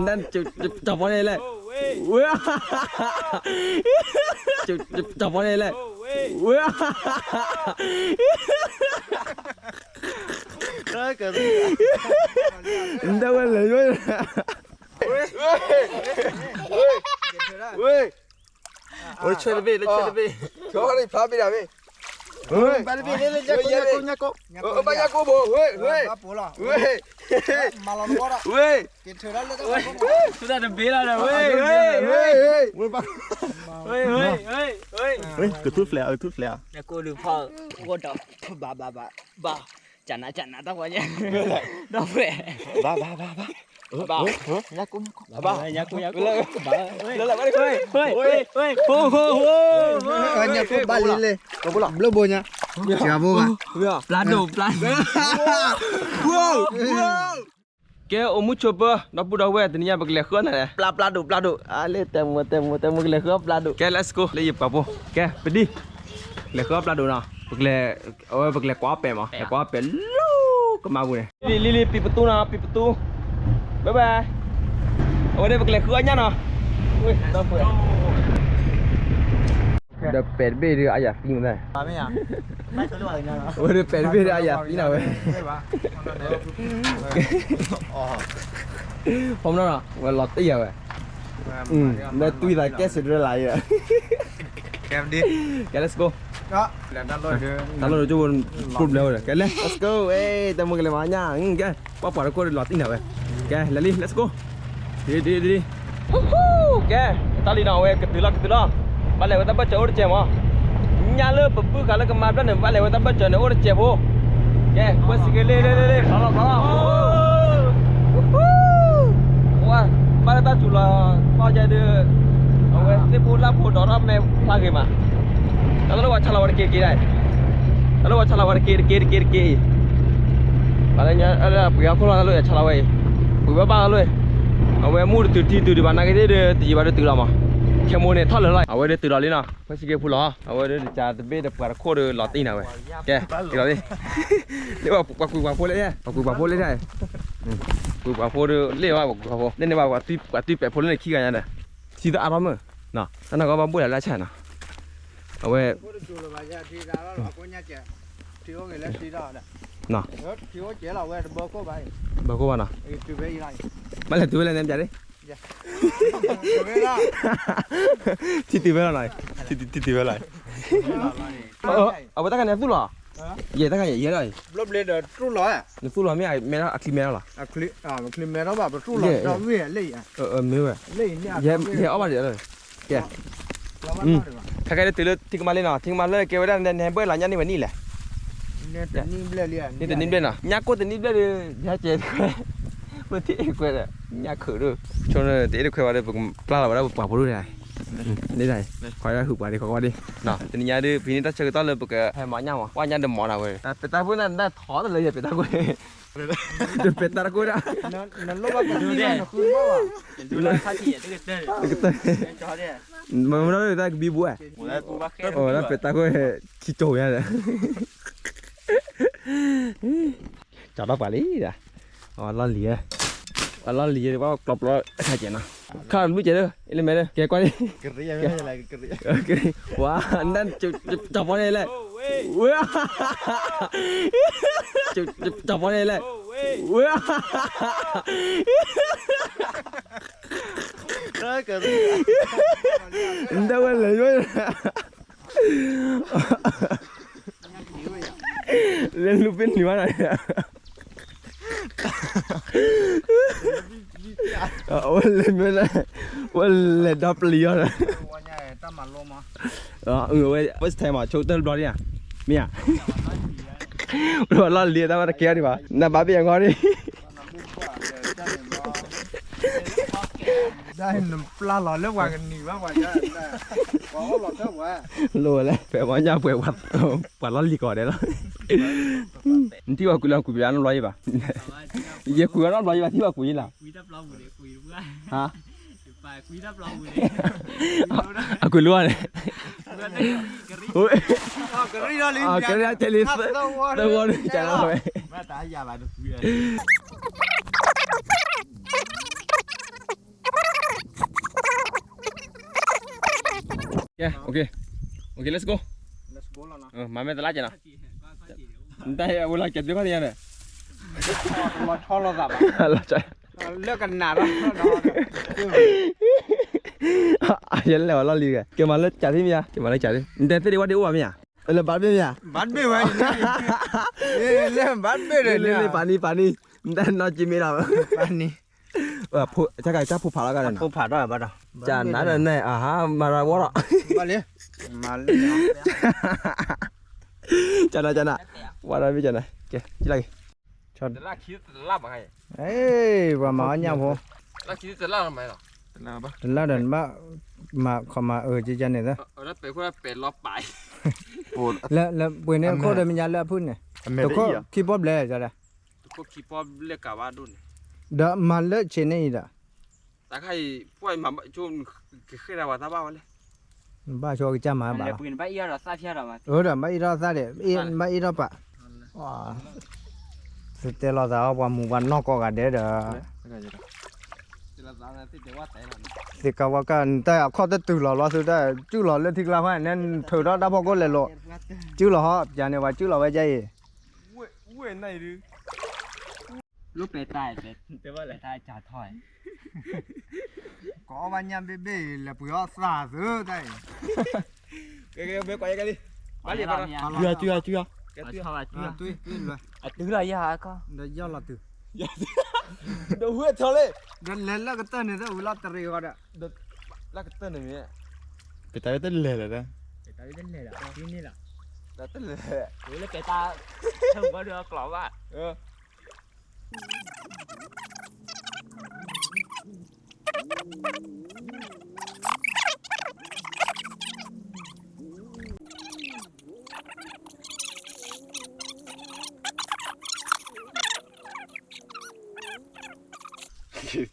นั่นจับอะไรเลยเว้ยจับอะไรเลยเว้ยได้วันเลยด้วยโอ้ยช่วยดิช่วยดิช่วยดิพาไปได้เฮ้ยไปดิเลยยักษ์ไปยักษ์โบเฮ้ยมาลองก่อนเฮ้ยกินเถอะแล้วสุดท้ายจะเบี้ยแล้วเฮ้ยกูทุบแล้วเนี่ยกูดูพ่อกูดอกบ้าจันนะตั้งวันเนี่ยดอกเว้ยบ้ายักษ์เลยแล้วไม่ได้เฮ้ยโอ้โหเนี่ยพวกบาลีเลยก็บุหรี่เลือบเนี่ยเชื่อบุกปลาดุว้าวแกโอมุชบะนับบุดาวเวทนี่ยังบักเล็กขนาดไหนปลาดุอะไรเต็มเล็กปลาดุแก let's go เลยหยิบปะปุ๊แกไปดิเล็กปลาดุนะบักเล็กเอาไว้บักเล็กกว่าเป๋มาเล็กกว่าเป๋ลูกก็มาบุเนี่ยลิปิดประตูนะปิดประตูบ๊ายบายเอาไว้บักเล็กขนาดเนาะอุ้ยต้องเปิดเดี๋ยวเป็ดเบี้ยเรืออาญาฟิ้งเลยไม่อ่ะไม่เขาเรียกว่าอะไรนะเดี๋ยวเป็ดเบี้ยเรืออาญาฟิ้งเลยผมนั่นอ่ะว่าหลอดเตี้ยเว้ยแล้วตุ้ยอะไรแกสุดเรื่องอะไรอ่ะแกมดิแก let's go ก็ดันรถจูนกลุ่มเร็วเลยแกเลย let's go เอ้ยแต่มึงเลยมาเนี่ยแกป้าปอดก็หลอดเตี้ยเว้ยแกแล้วลิ let's go ดีแกตาลีน่าเว้ยกระตือรือbalik kita baca urut cemo nyala bebu kalau kemarin nih balik kita baca nih urut cemo oke bos sekali le kalau wah pada tak cula kau jadi oke ini pula orang me lagi mah kalau lu wacana war kiri kalau wacana war kiri palingnya ada punya aku lalu ya cala wei punya apa lalu oke mur tu di mana kita di mana tu lamaแค่โมเนี่ยทอดเลยเอาไว้ได้ตื่นแล้วนี่นะไม่ใช่แค่พูดหรอเอาไว้ได้จ่าตะเบ็ดปลาโคตรหล่อตีน่ะเว้ยแกตื่นแล้วดิเรียกว่าปลาคุยปลาโพเลยเนี่ยปลาคุยปลาโพเลยได้คุยปลาโพเรียกว่าปลาโพเล่นได้ว่าตีแปะโพเลยขี้กันยังไงซีตาอารมณ์มั้งน่ะนั่นก็บ้าบุญอะไรใช่น่ะเอาไว้น่ะที่ว่าเจ๋อเราเว้ยเบอร์โก้ไปเบอร์โก้วะน่ะไม่เลยตัวเล่นเต็มใจดิที่ตีเวลาไหนที่ตีเวลาเอาไปตั้งกันเนี่ยตู้หรอเย่ตั้งกันเย่เลยรอบเล่นเดี๋ยวตู้หรอตู้หรอไม่ไอ้แม่ละคลิปแม่ละคลิปแม่ละแบบตู้หรอเราเว้ยเล่อ่ะไม่เว้ยเล่เนี่ยเย่เอามาเดี๋ยวเลยแกถ้าใครได้ตื่นทิ้งมาเลยนะทิ้งมาเลยเก็บไว้ได้ในเบอร์หลังยันนี่วันนี้แหละเนี่ยแต่นิ่มเบลเลยนี่แต่นิ่มเบลนะยักษ์ก็แต่นิ่มเบลเลยยักษ์เจ๋งเมื่อที่เอกเว้ยยักษ์ขือด้วยช่วงนั้นเด็กเขยว่าได้ผมปลาเราได้ปลาพลุได้นี่ไงคอยได้หุบไปดิคอยว่าดิเนาะทีนี้ยาดิพี่นี่ตั้งชื่อตั้งเลยบอกให้หมอยังวะว่ายันเดมหมอนะเว้ยแต่เป็ดตาพูดนั่นได้ถอดเลยอย่าเป็ดตากูเลยเป็ดตากูนะนั่นลูกว่าดูดิดูเลยท่าที่ตึกเต้มันนั่นได้บีบัวโอ้แล้วเป็ดตากูขี้โจยเลยจับได้ปลาลีอ่ะอ๋อล้อเลียล้อเลียว่ากรอบล้อใช่เจ๋งนะข้าวรู้เจ๋งเลยเอลิเมนเลยแกกว่าดิกระดิ่งไม่ใช่อะไรกระดิ่งว้านั่นจับอะไรเลยว้าจับอะไรเลยว้ากระดิ่งได้วันเลยด้วยเล่นลูกเป็นหรือว่าอะไรวันเล่นไม่ได้วันเล่นดับเลี้ยวนะวันใหญ่ตั้มมันลมอ่ะเว้ยวันที่มาโชว์เตอร์บอลเนี่ยมีอ่ะวันล้อเลี้ยตั้มมาเกี่ยวดิวะน่าบ้าไปยังไงดิได้ปลาหล่อเลือกวางกันหนีบ้างว่าจะได้ปลาหล่อเท่าว่าโลเลยแปลว่าจะเปลี่ยนวัดปลาล้อลีก่อนได้แล้วที่ว่ากูเล่นกูไปอ่านร้อยป่ะเยอะกูอ่านร้อยป่ะที่ว่ากูยี่หล่ะกูดับล้อบุเดกูรู้ว่าฮะไปกูดับล้อบุเดกูรู้เลยโอ้ยกระดิ่งลิ้นกระดิ่งเทลิสตัวนี้จะเอาไปมาตายยาบ้าดู โอเคlet's go let's go แล้วนะ มาไม่ตลาดจ้ะนะแต่เวลาเก็บด้วยกันเนี่ย เราชอบเราแบบ เราใจ เลือกกันนานแล้ว ยันแล้วเราลีกันเกี่ยวมาเลิกจ่ายที่มีอ่ะเกี่ยวมาเลิกจ่ายที่แต่ที่เดียวว่าเดี๋ยวว่ามีอ่ะเลยบัตรไม่มีอ่ะ บัตรไม่ไหวเล่นบัตรไม่เลยเนี่ย เลยปานี่แต่นอนจิมีเรา ปานนี้ ผู้จะไก่จะผู้ผ่าแล้วกันนะ ผู้ผ่าด้วยบัตร จานนั้นเนี่ยฮะมาราวะ มาเลยมาเลย จานน่ะว่าอะไรไม่จานน่ะเกี่ยจีไรชนลากคิดลาบมาให้ เอ้ยว่ามาเนี่ยพอ ลากคิดจะลาบทำไมหรอลาบปะ แล้วเดินมาเข้ามาจีจันเนี่ยนะ แล้วเป็นคนเป็นรอบปลายปวด แล้วปุยเนี่ยโคตรมียาแล้วพุ่นเนี่ยแต่ก็คีย์บอร์ดเลยจ้ะเลย ก็คีปอเรียกกาว่าดุน เดามาเลยเชนนี่ด่ะ แต่ใครพวกมันช่วงขึ้นอะไรวะท่าบ้าวันเลย บ้าชัวร์จะมาบ้า ปืนไปเยอะหรอซาเทียหรอมา เดี๋ยวไม่รอซะเดี๋ยวไม่รอปะว้าสุดเตลอดแล้วว่าหมู่บ้านนอกก็กันเดี๋ยวสิกว่ากันแต่ข้อจะตื่นหล่อสุดได้จู้หล่อเลือดที่กลางนั่นเถื่อได้พอก็เลยหล่อจู้หล่อฮะจานเนี่ยว่าจู้หล่อไว้ใจ เว้ยไหนดิ ลูกเป็ดตายเป็ดว่าอะไรตายจ่าถอย ก็วันยามเบ้ๆแล้วเปลือกซาซื้อได้ เกี่ยวไปก่อนกันดิ มาเลยมาจุ๊ย ชอบอ่ะจุ๊ย ตุ้ยเลย อ่ะตื้ออะไรยาก็ เดี๋ยวยอดละตุ้ย เดี๋ยวหัวเท่าเลย เดี๋ยวเล่นแล้วก็เต้นเนี่ยอุลาตรีก็ได้ เดี๋ยวลากเต้นหนึ่งเนี่ยไปตายเต้นเลยเหรอเนี่ย เป็ดตายเป็นเลยล่ะที่นี่ล่ะ เต้นเลย หรือเป็ดตาเท่ากับเรือกล่อว่า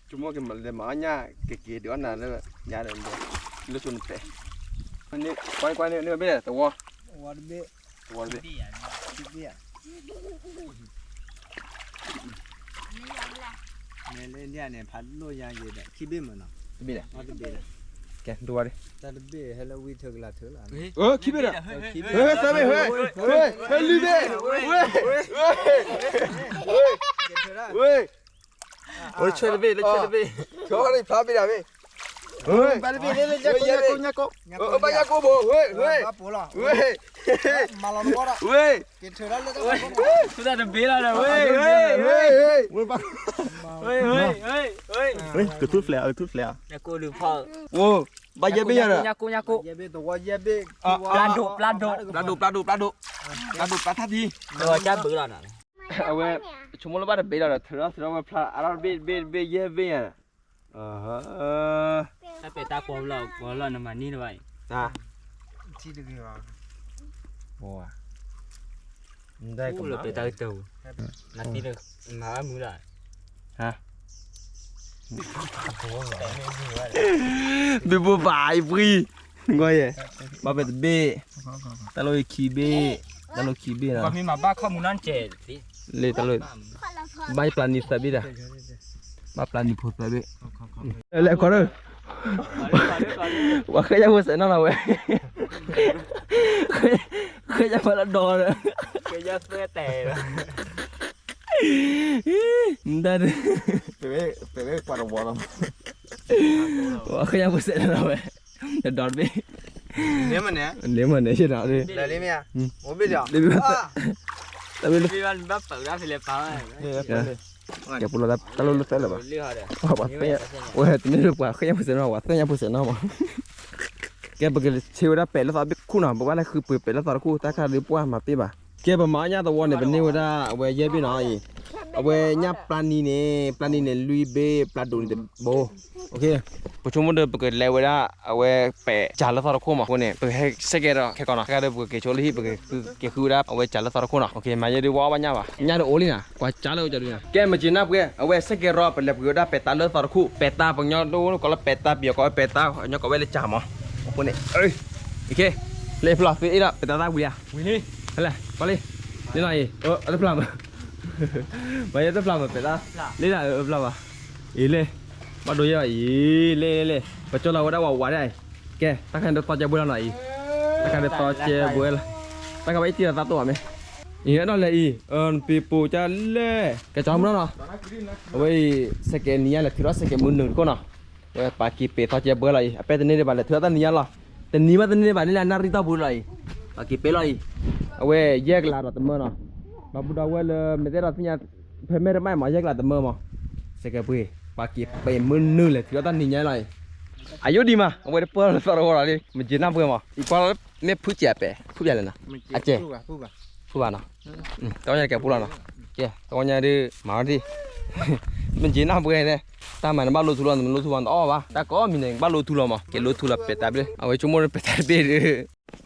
cuma que mal de mañana que dio nada le ya le le chun pe ni kwai ni be to wa วันเบ้ wa be ที่เบ้เนี่ยพันโลยางเย็นที่เบ้เหมือนน่ะ be le วันเบ้ ke do wa de แต่เบ้เฮลวีเถอะละเถอะละ ki be la sa be he li be we ôi chơi đi chơi đi cho đi phá đi nào đi ôi ba đi lên nhá cô ba nhá cô bố ôi ôi ôi mà làm quá đó ôi cái trời đó lên chúng ta đừng biết là đâu ôi ôi ôi ba ôi cứ thút flare nhà cô đừng phở ô ba giờ bây giờ rồi nhà cô giờ bây tôi qua giờ bây plan độ plá thắt đi rồi cha bự là nè ôi chúng nó bắt được bây giờ là thưa mà plá à bây giờถ้าเป็ดตาผมเรานำมานี่ด้วย à ที่ดึงเหรอ wow đây กูเลยเป็ดตาตูนาทีนึงมามือละ hả bị bùa bài free ngồi vậy ba bệt b ta lôi khí b ta lôi khí b ก็ là มีมาบ้าข้อมูลนั่นเจ็ดสิ le ta lôi bay planit sabi dah ba planit put sabi le kau tu wah kerja bos enak lah weh kerja malah dor เกี่ยวเสื้อแต่ ntar pewe pada bolong wah kerja bos enak lah weh dor be Dia mana ya? dia mana sih nak ni Dari ni ya? Mobil ya? lebih tapi lu พี่วันบ้าเปิดร้านฟิลิปปินส์ ya pulau kalau lu tahu lah เลือกเลย wah batanya wah ini lu wah kerja bos enak wah kerja bos enak mah kayak begitu cewek dah pelas tapi kuna bawa lahคือpelas taruh ku tak ada puas mati bah kayak bermakna tu wan ni benih udah awak je bi nak ni awak nyap plani ni lui be plado ni bo okey percuma dah begitu lewa dah awak pe jalan taruh ku mah ni begitu segera kayak kau nak ada begitu coli begitu kayak ku dah awak jalan taruh ku nak okey macam dia bawa banyak bah nyada oli na kau jalan jadi na kayak macam nak begitu awak segera perlu begitu dah peta taruh ku peta punya tu kalau peta biar kau peta hanya kau boleh cam ah apa ni ok le pula fit dah peta tak boleh Winnie Alah, balik. Ni nak oh, ada pelam. Banyak tu pelam apa dah? Ni nak pelam ah. Le. Ba doi ya. Le. Bacol lah dah wawa dah. Oke, takkan ada toja bulan lagi. Takkan ada toja bulan. Takkan apa itu satu apa? Iya đó là y, pipu cha le, cái chó nó nè, vậy sẽ cái nia là thứ đó sẽ cái mướn nướng con nè, vậy bà kịp bê thao chia bữa lại, à bê tên này bà là thứ đó nia là, tên nia mà tên này bà này là nari tao bữa lại, bà kịp bê lại, vậy giết là tầm mơ nè, bà bữa đó vậy là mấy cái đó thì phải mấy cái mà giết là tầm mơ mà, sẽ cái bữa, bà kịp bê mướn nướng là thứ đó nia lại, ayo đi mà, vậy để bữa là sao rồi đi, mình chỉ năm bữa mà, ít quá mấy phút chè bè, phút chè là nè, à chè. Phu nào, tao nhà kẹp phu nào, kìa, tao nhà đi mở đi, mình chỉ làm cái này, ta mà nó bao lô thu lon, mình lô thu lon to ba, ta có mình này bao lô thu lon mà, cái lô thu là bẹt đi, ở cái chúng mình bẹt đi,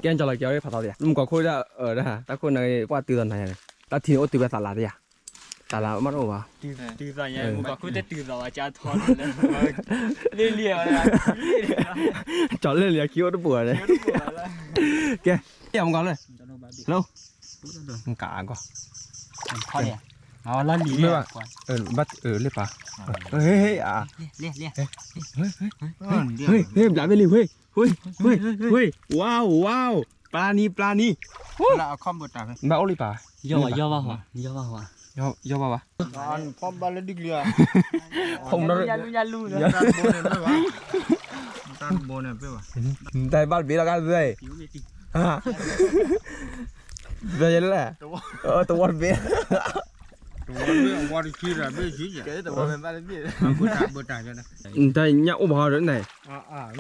cái anh cho là kéo cái phạt tao đi, lúc có khối ra ở đó hả, ta khối này qua từ tuần này, ta thì ô từ cái tạt là đi à, tạt là mất ổ à, từ giờ nha, có khối từ giờ cha thon lên liền chọn lên liền kêu nó bừa đấy, kìa, cái ông có này, lâu. Không cả có khó nè nó là lý à bắt lên pa hey à hey lại bên liu hey wow plani là không bớt trả bao li pa do vào anh không bao lên đi liền không nó nhà luôn tan bồn này biết mà đây bắt biết là cái gì à về là tụi con biết qua đi kia là biết gì vậy cái tụi con biết bớt trả cho này đây nhá ốp vào đấy này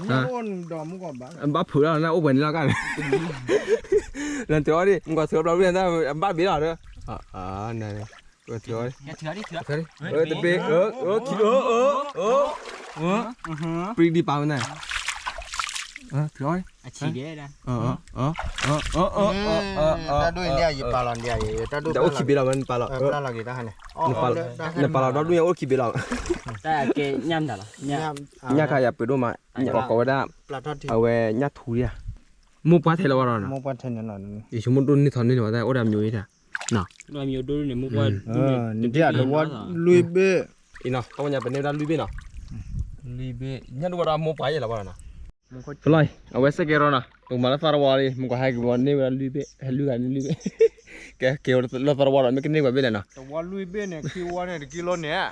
nhá con đỏ muốn còn bán bắt phử là ốp bên là cái lần thứ đi không có thứ đâu liền ra bắt biết rồi nữa này thừa đi tập biệt bring đi bao này thừa chỉ để đây ta đuôi đeo gì bà lòn đeo gì ta đuôi đã ok bị làm bà lòn ta là gì ta này bà lòn đó đuôi ok bị làm ta cái nhâm đó nhá khai nhập đồ mà nhá có đó ở về nhá thú đi à mua bát thế là bao rồi mua bát thế là thì chúng mình đun đi thòn đi rồi ta ở đàm nhồi thế nào làm nhiều đôi này mua qua thì à đồ lui bê ino kamu nyampe nih udah lubi no lubi nya dua orang mau payah lah mana selai awas sekero na malah farwali muka hai gwan nih udah lubi helu kan lubi kayak lo farwali mungkin nih babe na wa lui bê này kilo này kilo này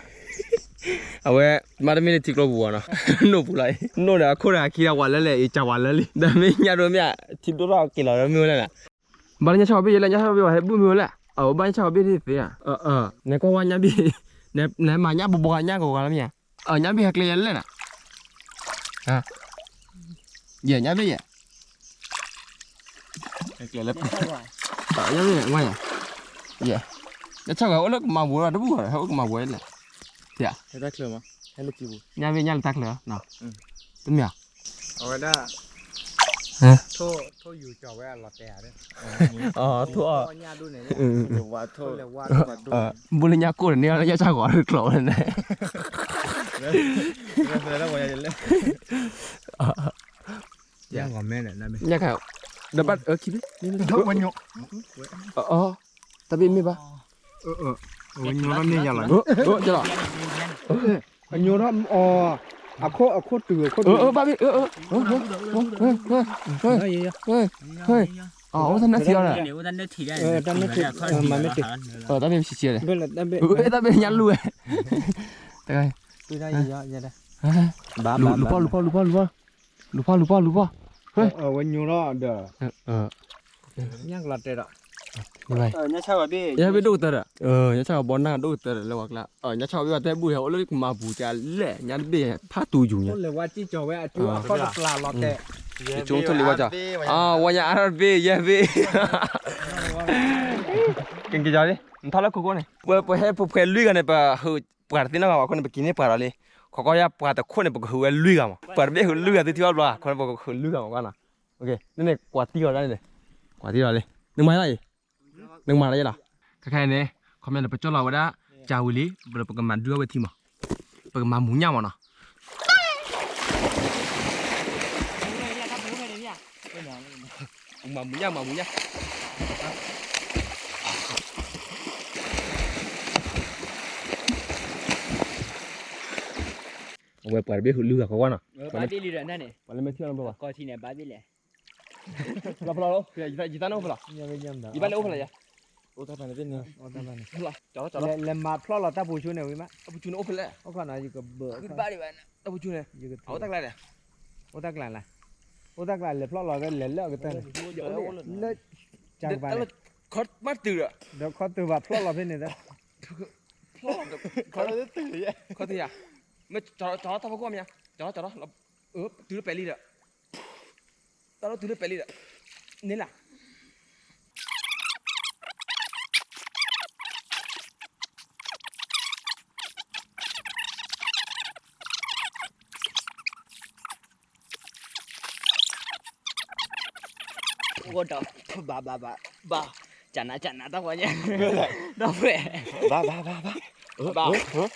awe mara mini tiklo buana no pulai no da khora kira wala le icha wala li da me nya do mya tido ra kilo ra mi la balnya chabe le nya chabe wa he bu mi la ở ban chabe đi thế à này có nya bi này mà nhá bò nhá của làm gì ở nhá bị hạt liền lên à về nhá bị vậy kìa lớp ở nhá bị ngoài à về nó chắc là nó màu bùa là đúng rồi không màu bùa này thì à thế ta chưa mà hay là chịu nhá bị nhá là tắc nữa nào đúng nhỉ ở đây thô dù cho cái lọt tè đấy thua nhà đun này và thô là qua bùa nhá cô này nó nhá sao gọi được lỗ này dạ còn mẹ này là mẹ nhá khảo đập bắt ở kia đi không bao nhiêu tapi mi ba bao nhiêu nó nên nhà lại cho đó bao nhiêu nó à khô từ ba bi thân nó thiêu này nếu thân nó thì đây thân nó thì mà mới thì ta bên xịt này bên là ta bên nhăn luôn đây tôi đây gì đây lupa bao nhiêu đó được nhắc là thế đó này nhá sao vậy nhá biết đâu tờ à nhá sao bón nào đâu tờ là hoặc là nhá sao biết là bùi hậu lấy mà bùi trà lẹ nhá bị phát tù dùng nhá là qua chỉ cho vậy chú có là lọt tệ chúng tôi lihat aja wanya RB ya B kinh cái gì entah lah kau ni pe lui kan apa berarti nama aku ni begini parale kau ya pada kau ni begitu lui kamu parbe lui kan itu apa kau ni begitu lui kamu kan ok ini kuati orang ni kuati orang ni neng mana aja lah kakak ni komen dapat cola wada jauh li berapa keman dua beti mah pengeman munya mana mamunya เอาไว้เปิดเบี้ยหือเลือกเขาว่าน่ะ ဘာတိလီရနဲ့နေ มันเลยไม่เที่ยวแล้วป่ะ ကော်ချီနဲ့ဘာတိလဲ เราพอแล้วยีตาโน่พอแล้ว ညမညမ်းတာ ยีบ้านเลี้ยวพอแล้วยาโอ้ตาไปเนี่ย အော်တမ်းတယ် พอแล้วจ่อ လေမဖလော်လာတပ်ဖို့ချုံနေဝိမ เอาไปจูนโอ้พอแล้ว ဟုတ်ခနာယူကဘ คือบ้านดีบ้านเอาไปจูนเลย ယူက เอาตักไรเนี่ย ဟုတ်တက်ကလာဟုတ်တက်ကလာလေဖလော်လာလေလေကတဲ့လေကြပါ แล้วคอดมาตื่นอ่ะ တော့ခေါ်သူပါဖလော်လာဖြစ်နေတာ คอดตื่นเลยคอดตื่นอ่ะไม่จ่อตาพวกกูมั้ยจ่อเราตื่นไปลีละตาเราตื่นไปลีละนี่ล่ะ ကိုတော့ဘာဂျာနာတော့ဘာညတော့ပဲ บ้า ဘာ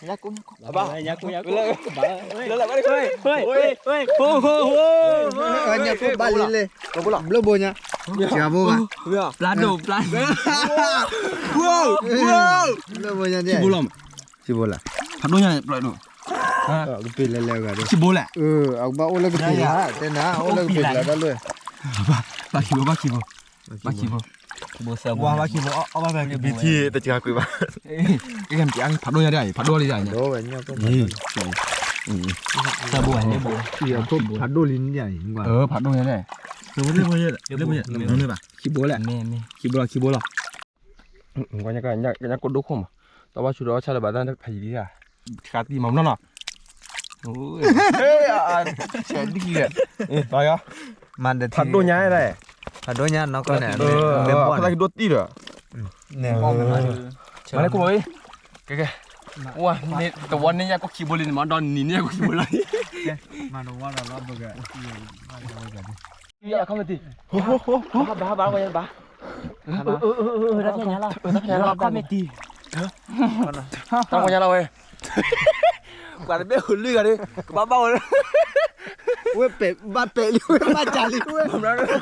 ยักกู ဘာညာကိုဘာ แล้วไปเลยเฮ้ย ဟို ညကိုပါလေလေဘလို့ဘောညာကြာဘောပါ ပလန်တို့ပလန် ว้าว ဘလို့ဘောညာတဲ့ ชิบูลอม ရှိဘောလား ผัดด้วยเนี่ยปล่อยดู ကပိလေလေကတော့ ชิบูแหละ အောက်ပါအိုလကပိလာတဲ့နာအိုလကပိလာတော့လွယ် บาคิโบเซลว่าบาคิโบเอามาแบบบีทีแต่จะคุยบ้าเอ้ยกันจังผัดด้วยได้ผัดด้วยได้เนี่ย တော့ပဲညก็ นี่ซาบัวเนี่ยบัว ဒီတော့ဖတ်လို့လင်းညရင်ကွာ ผัดด้วยได้เรื่องบ่เยอะเรื่องบ่เยอะน้อยป่ะคิโบแหละ แม่ คิโบล่ะก็ยังกดดูคมแต่ว่าชุดเราชาละบาดนั้นไผดีอ่ะขาตีหม่อมนั่นน่ะโอ้ยเฮ้ยแฉดีอ่ะไปอ่ะ มันจะ ผัดด้วยได้ ဖတ်တော့ညနောက်ကနေ เขาได้ดูตีเหรอ နေ มาเลยกูเลยแกว้านี่แต่วันนี้ก็ขี่บอลนี่มาดอนนี่เนี่ยก็ขี่บอลเลย မန်တော့ဝါတော့ဘက อย่าเข้ามาดิโอ้โหบ้าไปยังบ้า รับแค่นี้ล่ะรับก็ไม่ตี ตั้งวันยังเราเว้ยกว่าจะไม่หุ่นเลือดดิบ้าเลย ဝဲเป็ดဘာเป็ดလို့ဘာကြလိဝဲ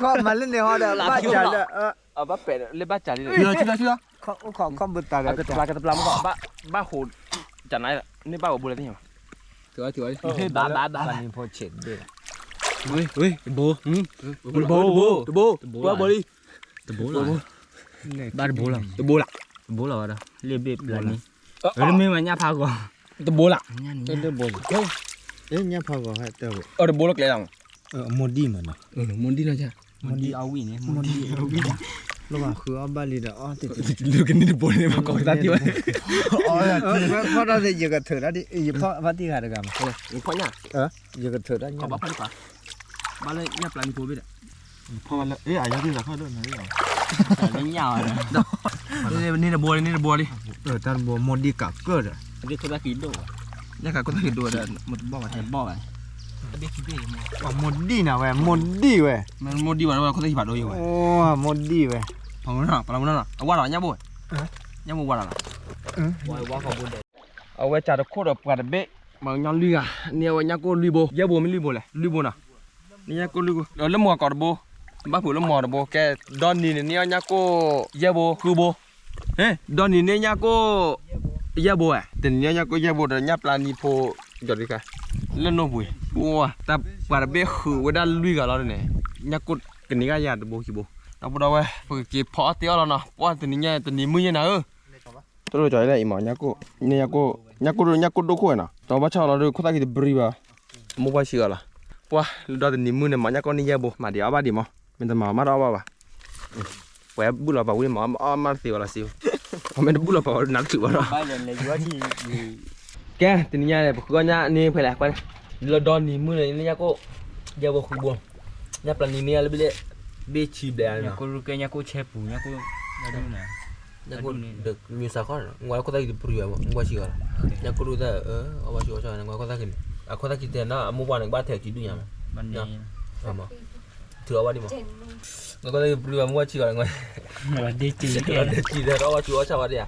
ခေါ်မလင်းနေဟောတယ်ဘာကြလဲ บ้าเป็ดเลยบ้าจ่าดิเชื่อ ခေါ်ဘတာ กระตุกปลามาก่อนบ้าโหดจัดไหนล่ะนี่บ้าบุญอะไรที่ไหนถือบ้า บันพอเฉินด้วย เฮ้ยโบโบดิ ตะโบล่ะบ้าโบล่ะ ตัวโบล่ะ โบล่ะวะเรียบๆแล้วนี่เออไม่มาญาพาก่อน ตัวโบล่ะ တဲ့ဘောเอ๊ะညဖောက်ကောဟဲ့တဲ့ဘော ตัวโบล่ะเลยหลัง မွန်ဒီမနော် มุนดีนะจ๊ะ มนดีเอาวินี่มนดีเอาวิ လောကคือအဘလီတော့အော်တိ ลูกนี่โบนี่มาก่อนตาที่ไว้ အော်ဖောက်တော့ရကထရတဲ့ရဖောက်ဘာတိခါတကမှာ พ่อเนี่ย ရကထရည ขอบ้าพันกว่าบ้าเลยเนี่ยปลามีโบไปเด้อ พอแล้วเอ๊ะอายุที่จะเข้าด้วยนะนี่ ไม่ยาวนะ นี่โบดิ ตันบ่มอดีกะเกิด เด็กคนละกี่โด เนี่ยค่ะก็ต้องเห็นดูเด้อหมดบ้าไป ไอ้บ่อเด็กกี่เบ้มั้ง อ๋อมอดีนะเว้ยมอดีเว้ย มันโมดีกว่าเราเขาต้องหิบาดโดยอยู่ โอ้มอดีเว้ย พอมันน่ะปลามันน่ะเอาว่าหรอเนี่ยบ่เนี่ยบ่ว่าหรอ ว่าเขาบุญ เอาไว้จ่าตะโคดปลาเบ๊ะมันย้อนลืออ่ะเนี่ยว่าเนี่ยก็ลือโบเยอะโบไม่ลือโบเลยลือโบน่ะเนี่ยก็ลือแล้วหมอก่อนโบบ้าผู้แล้วหมอโบแกดอนนี่เนี่ยเนี่ยก็เยอะโบคือโบเฮ้ดอนนี่เนี่ยก็เยอะโบอ่ะแต่เนี่ยก็เยอะโบแต่เนี่ยปลานี่โพจอดดิค่ะเล่นโนบุยว้าแต่ปลาเบ๊ะคือว่าได้ลือกับเราเนี่ยเนี่ยก็กันนี่ก็ยาตะโบขี้โบเราพูดเอาไว้พวกเก็บพอเตี้ยแล้วเนาะว่าตัวนี้เนี่ยตัวนี้มือเนี่ยนะตัวจ่อยเลยอีหมอเนี่ยก็ดูคู่น่ะตอนว่าชาวเราดูคู่ตากี่บริบามุกว่าเชื่อละว่าเราตัวนี้มือเนี่ยมันเนี่ยก็นี่เยอะโบมาเดี๋ยวบ้าดิมั้งเป็นแต่มาเราบ้าแหวบุหรี่ป่าวมามาสิวละสิวผมเป็นบุหรี่ป่าวนักสิวละ ไปเลยอยู่ที่ แกตัวนี้เนี่ยคือก็เนี่ยเพื่อแหลกไปเราดอนนี่มือเนี่ยก็เยอะโบคือโบเนี่ยปลานี้เนี่ยเลยเบี้ยชีบเลย เนี่ย นะ กูรู้แกเนี่ยกูเชฟปู่เนี่ยกูมาดูนะ เนี่ยก็เด็กมีสักคนงวดก็ได้กี่บริบามุกว่าเชื่อละเนี่ยก็รู้แต่เอาว่าเชื่อใช่งวดก็ได้กี่ก็ได้กี่เดือนนะมุกว่าหนึ่งบ้านแถวกี่ดูยัง บันนี้ เอามาถือว่าดิมั้งงวดก็ได้บริบามุกว่าเชื่อละงวด วันดีจริง กี่เดือนเอาว่าเชื่อใช่ว่าเดีย